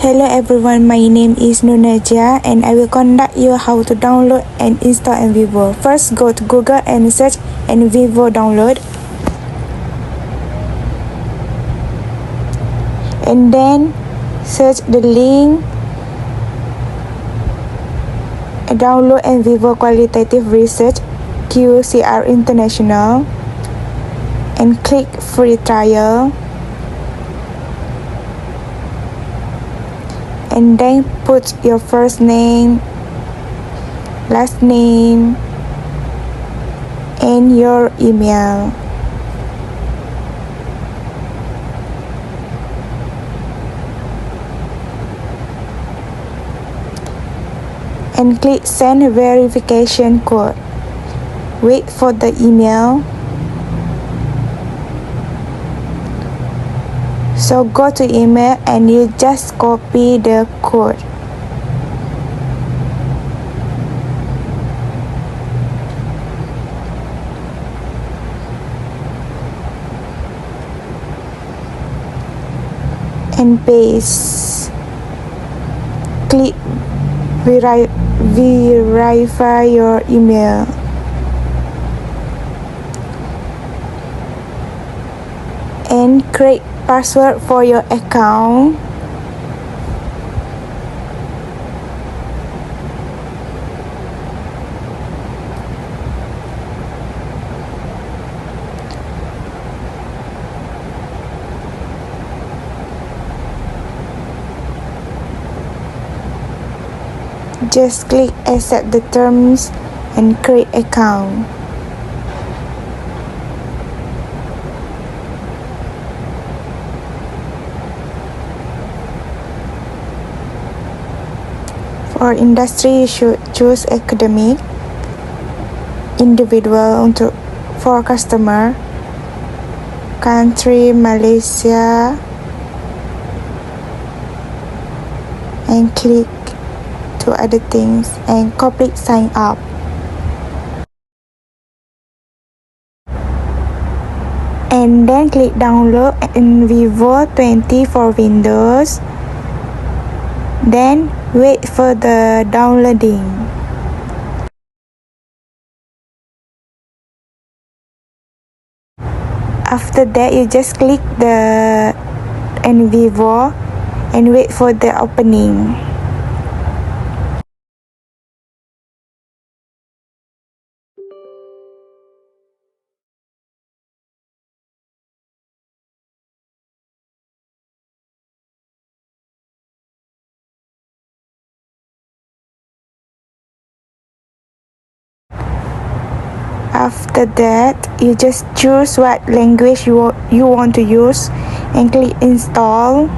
Hello everyone, my name is Nunaja and I will conduct you how to download and install Nvivo. First go to Google and search Nvivo download. And then search the link download Nvivo qualitative research QCR International and click free trial. And then put your first name, last name, and your email. And click send verification code. Wait for the email. So go to email and you just copy the code. And paste. Click verify your email. And create password for your account. Just click accept the terms and create account. For industry, you should choose academic, individual for customer, country Malaysia, and click to other things and complete sign up. And then click download Nvivo 20 for Windows. Then wait for the downloading. After that, you just click the Nvivo and wait for the opening. After that, you just choose what language you want to use and click install.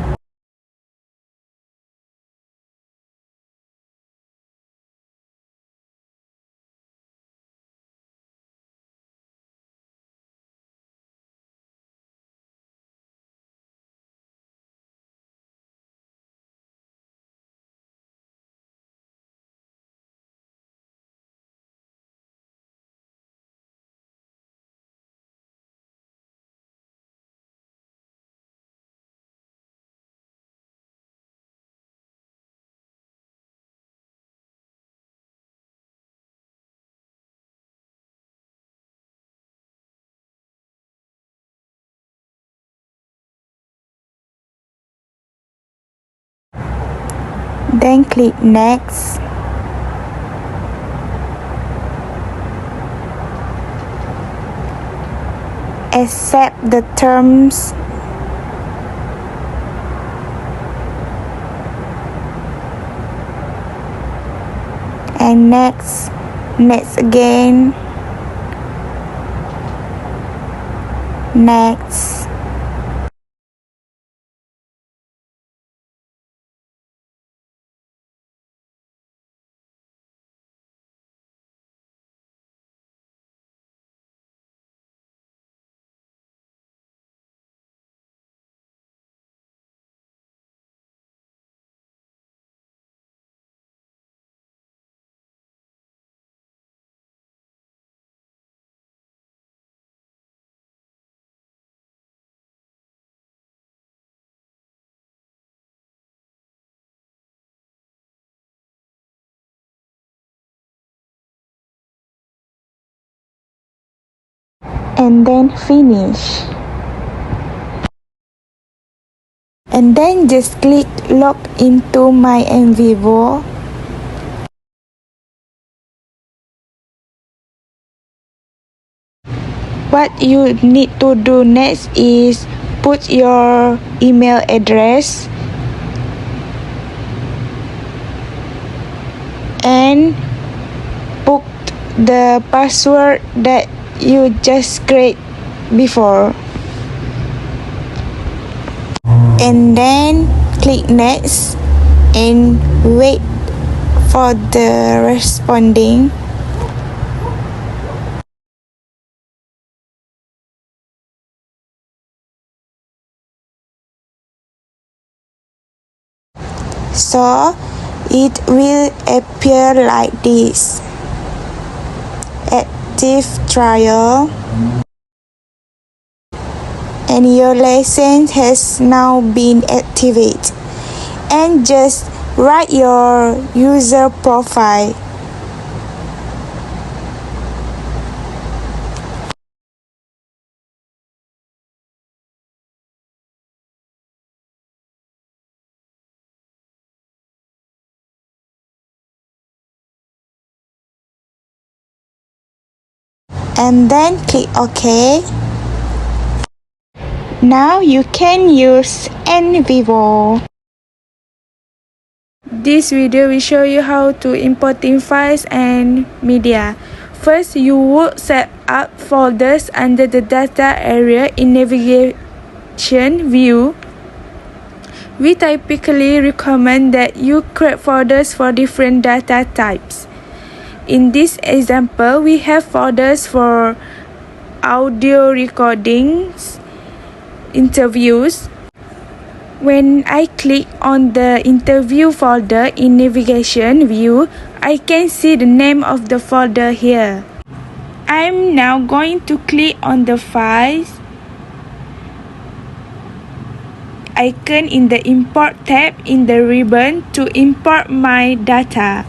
Then click next. Accept the terms. And next again. Next. and then finish. And then just click log into my Nvivo. What you need to do next is put your email address and put the password that you just create before. And then click next and wait for the responding. So it will appear like this. Active trial, and your license has now been activated. And just write your user profile. And then click OK. Now you can use Nvivo. This video will show you how to importing files and media. First, you would set up folders under the data area in navigation view. We typically recommend that you create folders for different data types. In this example, we have folders for audio recordings, interviews. When I click on the interview folder in navigation view, I can see the name of the folder here. I'm now going to click on the files icon in the import tab in the ribbon to import my data.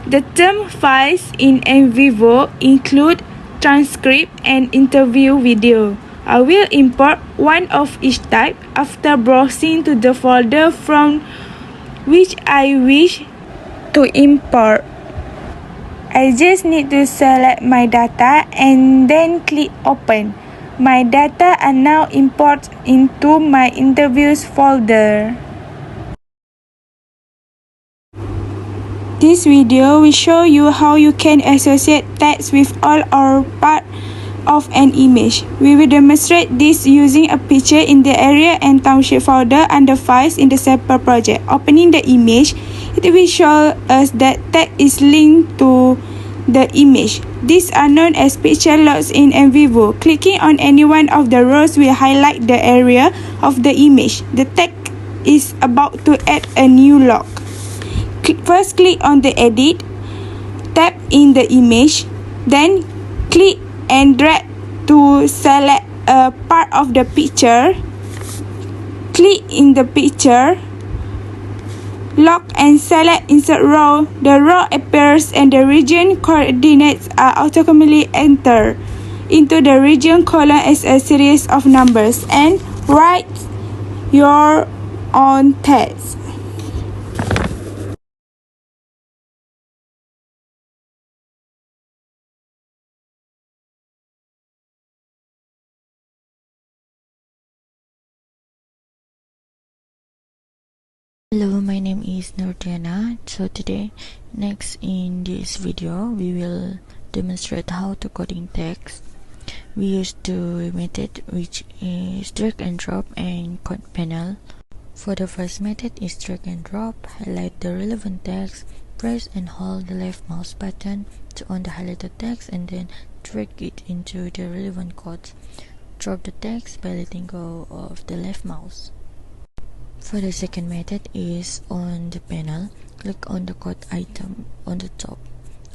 The term files in Nvivo include transcript and interview video. I will import one of each type after browsing to the folder from which I wish to import. I just need to select my data and then click open. My data are now imported into my interviews folder. This video will show you how you can associate text with all or part of an image. We will demonstrate this using a picture in the area and township folder under files in the separate project. Opening the image, it will show us that text is linked to the image. These are known as picture logs in Nvivo. Clicking on any one of the rows will highlight the area of the image. The text is about to add a new log. First click on the edit tab in the image, then click and drag to select a part of the picture. Click in the picture, lock and select insert row. The row appears and the region coordinates are automatically entered into the region column as a series of numbers, and write your own text. Hello, my name is Nurdiana. So today, next in this video, we will demonstrate how to coding text. We use two methods, which is drag and drop and code panel. For the first method is drag and drop. Highlight the relevant text, press and hold the left mouse button to on the highlighted text, and then drag it into the relevant code. Drop the text by letting go of the left mouse. For the second method is on the panel, click on the code item on the top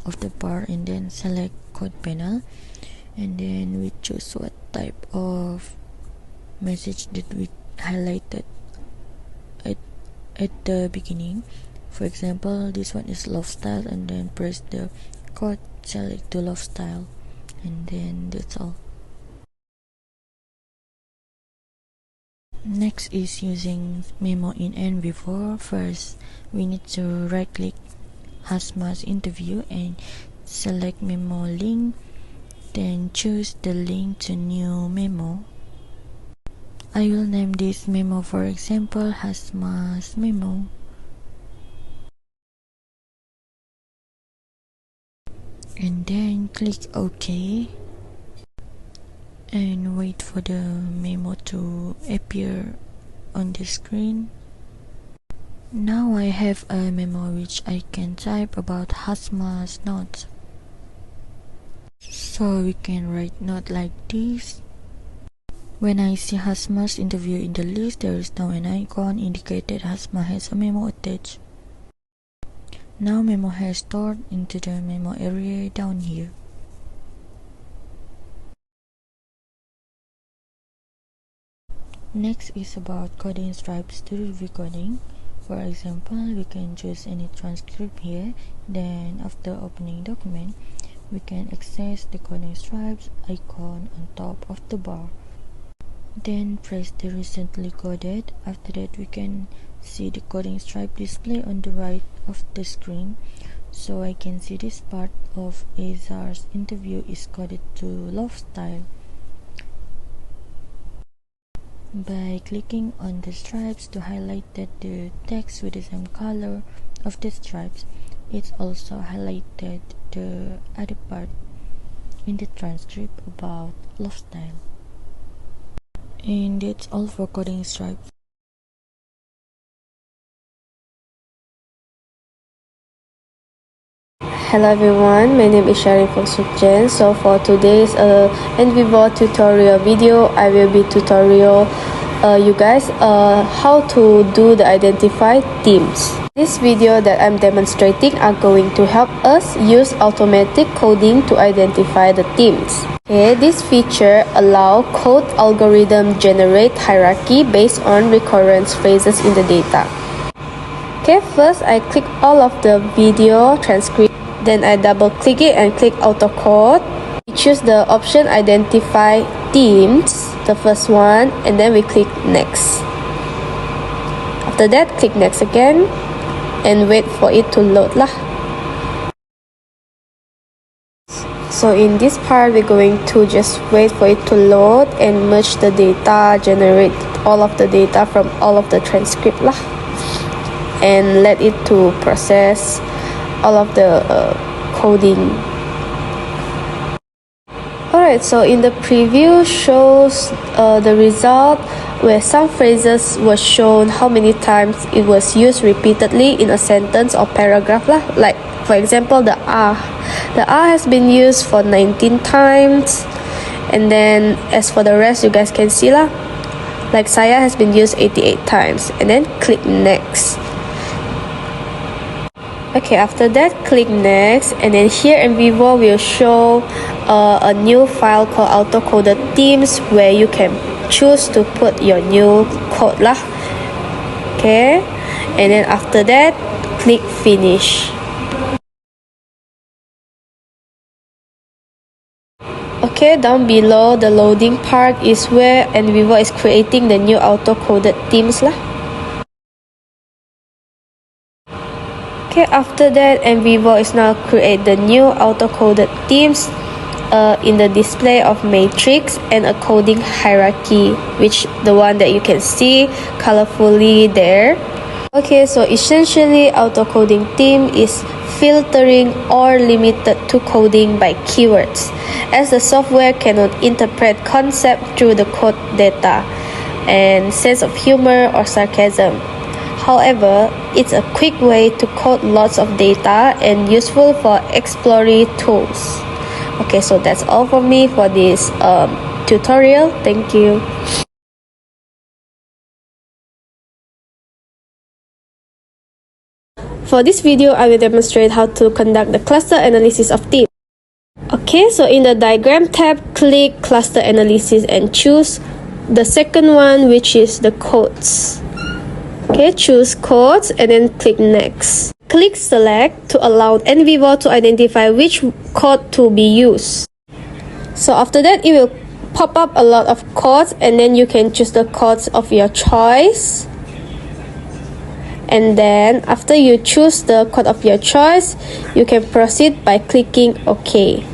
of the bar and then select code panel, and then we choose what type of message that we highlighted at the beginning. For example, this one is love style, and then press the code, select to love style, and then that's all. Next is using memo in Nvivo. First, we need to right click Hasma's interview and select memo link, then choose the link to new memo. I will name this memo, for example, Hasma's memo. And then click OK and wait for the memo to appear on the screen. Now I have a memo which I can type about Hasma's notes. So we can write note like this. When I see Hasma's interview in the list, there is now an icon indicated Hasma has a memo attached. Now memo has stored into the memo area down here. Next is about coding stripes to review coding. For example, we can choose any transcript here. Then after opening document, we can access the coding stripes icon on top of the bar. Then press the recently coded. After that, we can see the coding stripe display on the right of the screen. So I can see this part of Azar's interview is coded to love style. By clicking on the stripes to highlight that the text with the same color of the stripes, it's also highlighted the other part in the transcript about love style. And that's all for coding stripes. Hello everyone, my name is Sharifah Sukjen. So for today's Nvivo tutorial video, I will be tutorial you guys how to do the identify themes. This video that I'm demonstrating are going to help us use automatic coding to identify the themes. Okay, this feature allow code algorithm generate hierarchy based on recurrence phrases in the data. Okay, first I click all of the video transcript. Then I double click it and click auto code. We choose the option identify themes, the first one, and then we click next. After that, click next again and wait for it to load lah. So in this part, we're going to just wait for it to load and merge the data, generate all of the data from all of the transcript lah, and let it to process all of the coding. Alright, so in the preview shows the result where some phrases were shown how many times it was used repeatedly in a sentence or paragraph lah. Like for example, the R has been used for 19 times, and then as for the rest, you guys can see lah, like saya has been used 88 times, and then click next. Okay, after that, click next, and then here Nvivo will show a new file called auto-coded themes where you can choose to put your new code lah. Okay, and then after that, click finish. Okay, down below the loading part is where Nvivo is creating the new auto-coded themes lah. Okay, after that, Nvivo is now create the new auto-coded themes in the display of matrix and a coding hierarchy, which the one that you can see colorfully there. Okay, so essentially auto-coding theme is filtering or limited to coding by keywords, as the software cannot interpret concept through the code data and sense of humor or sarcasm. However, it's a quick way to code lots of data and useful for exploratory tools. Okay, so that's all for me for this tutorial. Thank you. For this video, I will demonstrate how to conduct the cluster analysis of themes. Okay, so in the diagram tab, click cluster analysis and choose the second one, which is the codes. Okay, choose codes and then click next. Click select to allow Nvivo to identify which code to be used. So after that, it will pop up a lot of codes, and then you can choose the codes of your choice. And then after you choose the code of your choice, you can proceed by clicking OK.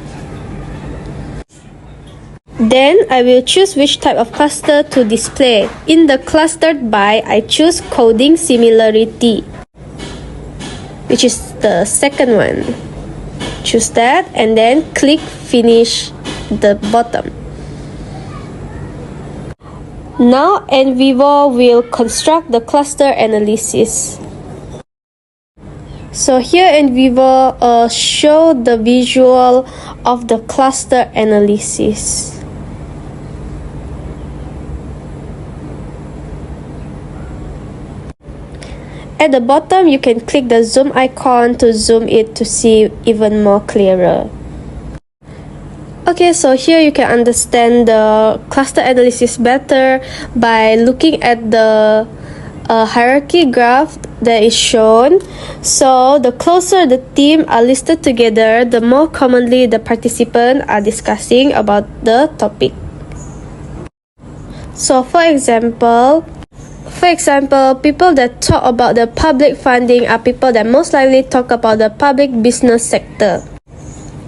Then I will choose which type of cluster to display. In the clustered by, I choose coding similarity, which is the second one. Choose that and then click finish the bottom. Now Nvivo will construct the cluster analysis. So here Nvivo show the visual of the cluster analysis. At the bottom, you can click the zoom icon to zoom it to see even more clearer. Okay, so here you can understand the cluster analysis better by looking at the hierarchy graph that is shown. So the closer the team are listed together, the more commonly the participants are discussing about the topic. So for example, people that talk about the public funding are people that most likely talk about the public business sector,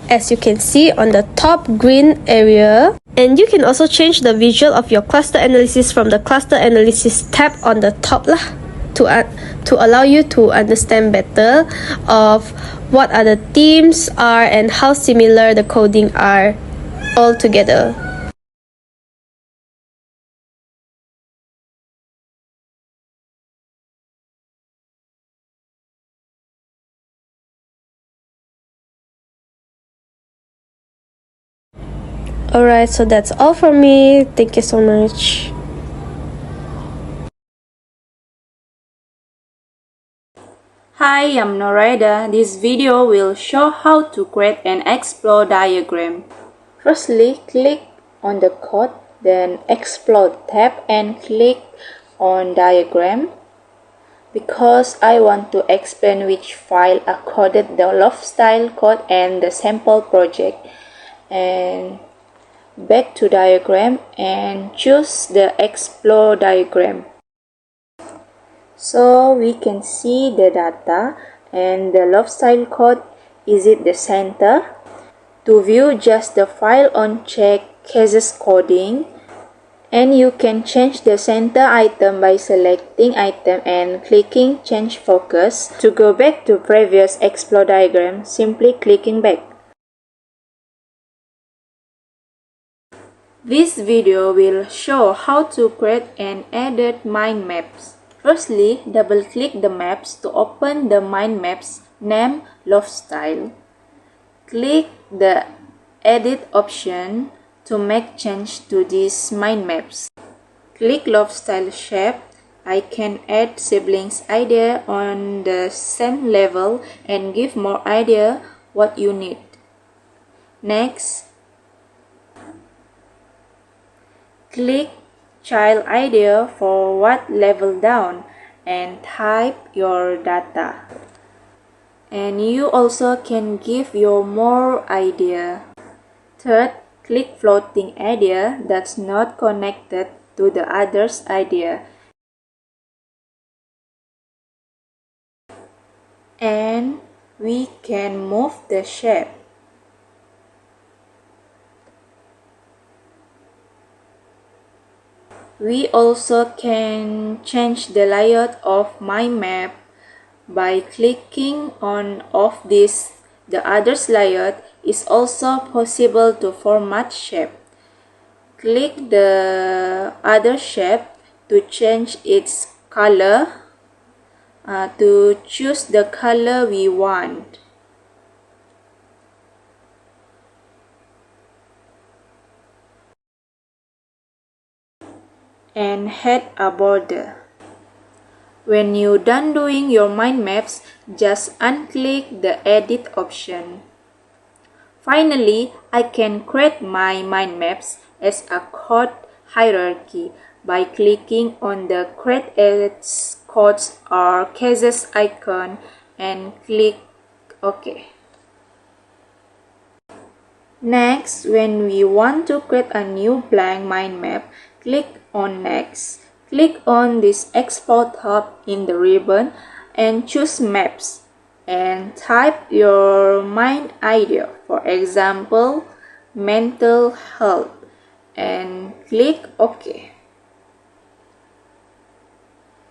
as you can see on the top green area. And you can also change the visual of your cluster analysis from the cluster analysis tab on the top to allow you to understand better of what are the themes are and how similar the coding are all together. Alright, so that's all from me. Thank you so much. Hi, I'm Noraida. This video will show how to create an explode diagram. Firstly, click on the code, then Explode tab and click on Diagram. Because I want to explain which file are coded, the loft style code and the sample project. And back to diagram and choose the Explode diagram. So we can see the data and the loft style code is at the center. To view just the file on check cases coding, and you can change the center item by selecting item and clicking change focus. To go back to previous explode diagram, simply clicking back. This video will show how to create and edit mind maps. Firstly, double-click the maps to open the mind maps named Loft Style. Click the Edit option to make change to these mind maps. Click Loft Style Shape. I can add siblings idea on the same level and give more idea what you need. Next, click child idea for what level down and type your data. And you also can give your more idea. Third, click floating idea that's not connected to the other's idea. And we can move the shape. We also can change the layout of my map by clicking on of this. The other's layout is also possible to format shape. Click the other shape to change its color, to choose the color we want. And add a border. When you're done doing your mind maps, just unclick the edit option. Finally, I can create my mind maps as a code hierarchy by clicking on the create as codes or cases icon and click OK. Next, when we want to create a new blank mind map, click on Next. Click on this Export tab in the ribbon and choose Maps and type your mind idea, for example, mental health, and click OK.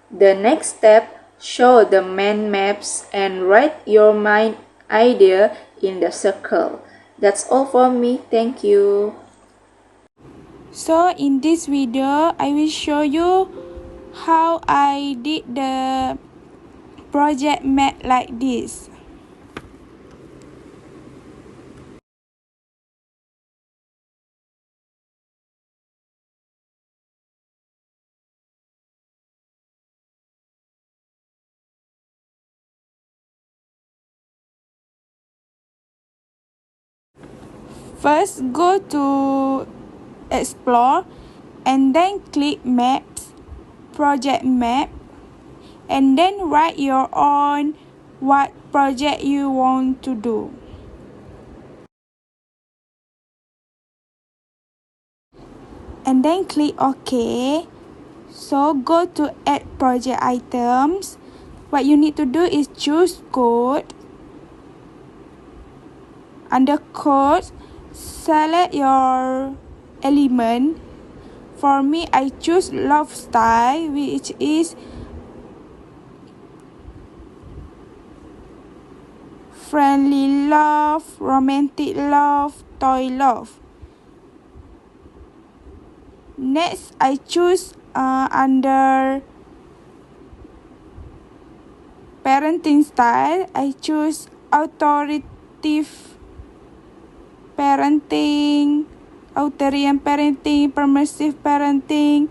The next step, show the mind maps and write your mind idea in the circle. That's all for me. Thank you. So in this video, I will show you how I did the project map like this. First, go to Explore and then click Maps, Project Map, and then write your own what project you want to do. And then click OK. So go to Add Project Items. What you need to do is choose Code. Under Code, select your element. For me, I choose Love Style, which is friendly love, romantic love, toy love. Next, I choose under parenting style, I choose authoritative parenting, authoritarian parenting, permissive parenting,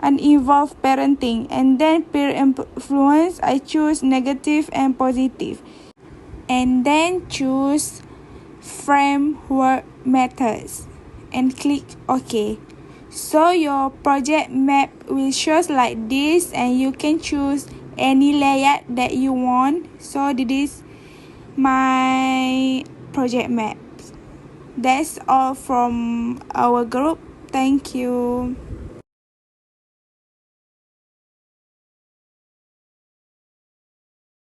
uninvolved parenting. And then peer influence, I choose negative and positive. And then choose framework methods and click OK. So your project map will show like this, and you can choose any layout that you want. So this is my project map. That's all from our group. Thank you.